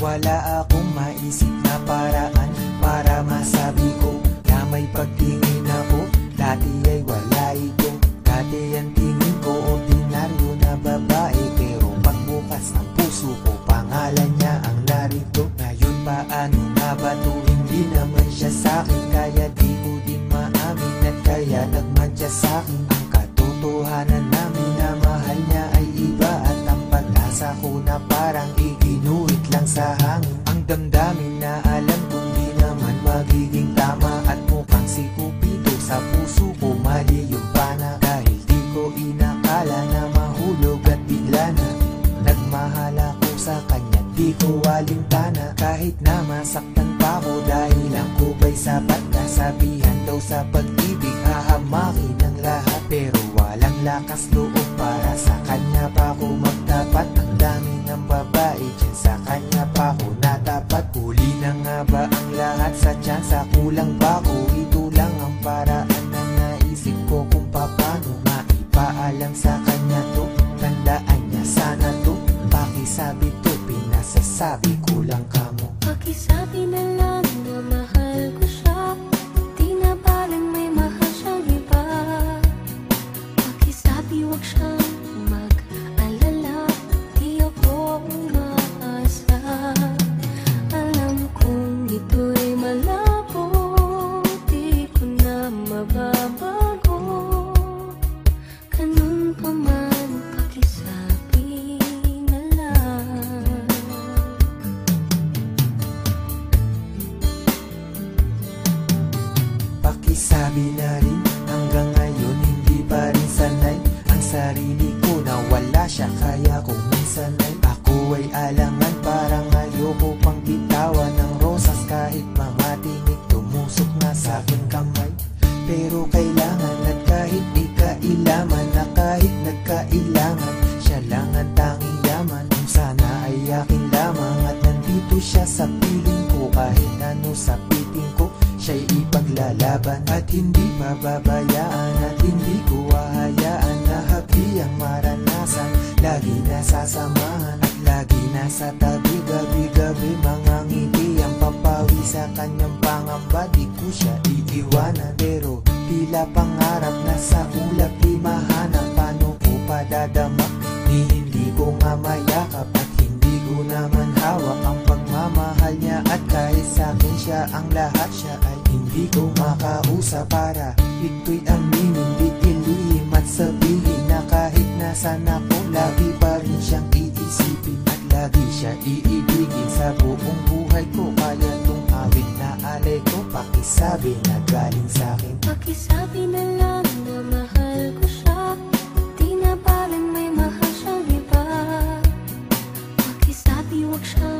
Wala akong maisip na paraan para masabi ko na may pagtingin ako. Dati ay wala ito. Dati ang tingin ko ordinaryo na babae, pero pagbukas ng puso ko pangalan niya ang narito. Ngayon paano nga ba to? Hindi naman siya sa'kin, kaya di ko din maamin at kaya nagmantya sa'kin. Ang katotohanan namin na mahal niya ay iba, at ang pag-asa ko na parang iginuhit lang sa hangin. Ang damdamin na alam kong di naman magiging tama, at mukhang si Cupido sa puso ko mali yung pana. Dahil di ko inakala na mahulog at bigla na nagmahal ako sa kanya, di ko alintana. Kahit na masaktan pa ko dahil ang kubay sapat, kasabihan daw sa pag-ibig hahamakin ang lahat. Pero walang lakas loob para sa kanya pa ako magtapat. Ang dami ng babae dyan, sa kanya pa ako natapat. Huli na nga ba ang lahat sa tsansa? Kulang ba ko? Ito lang ang paraan na naisip ko kung paano maipaalam sa kanya to. Tandaan niya sana to. Pakisabi to, pinasasabi ko lang kamo. Pakisabi na lang na mahal ko siya, di na balang may mahal siyang iba. Pakisabi wag siyang mag-alala, di ako umaasa. Alam kong ito'y malabo, di ko na mababago. Ganun pa man, pakisabi na lang. Pakisabi na rin, hanggang ngayon hindi pa rin sanay ang sarili ko na wala siya. Kaya kung minsan ay ako ay alangan, parang ayoko pang bitawan ng rosas. Kahit mga tinig tumusok na sa aking kamay, pero kailangan, at kahit ikailaman na kahit nagkailangan, siya lang ang tanging yaman. Kung sana ay akin lamang at nandito siya sa piling ko, kahit ano sa piting ko siya'y ipaglalaban at hindi pababayaan. At hindi ko hahayaan na hapdi ang maranasan. Lagi nasasamahan at lagi nasa tabi, gabi-gabi mga ngiti ang papawi sa kanyang pangamba. Di ko siya iiwanan, pero tila pangarap na sa ulap di mahanap. Paano ko padadama ni hindi ko mamayakap, at hindi ko naman hawak ang pagmamahal niya. At kahit sa'kin siya ang lahat, siya ay hindi ko makausap para ito'y aminin, di ilihim at sabihin na kahit nasan ako, lagi pa rin siyang iisipin at lagi siya iibigin sa buong buhay ko. Kaya tong awit na alay ko, pakisabi na galing sa'kin. Pakisabi na lang na mahal ko siya, di na balang may mahal siyang iba. Pakisabi wag siya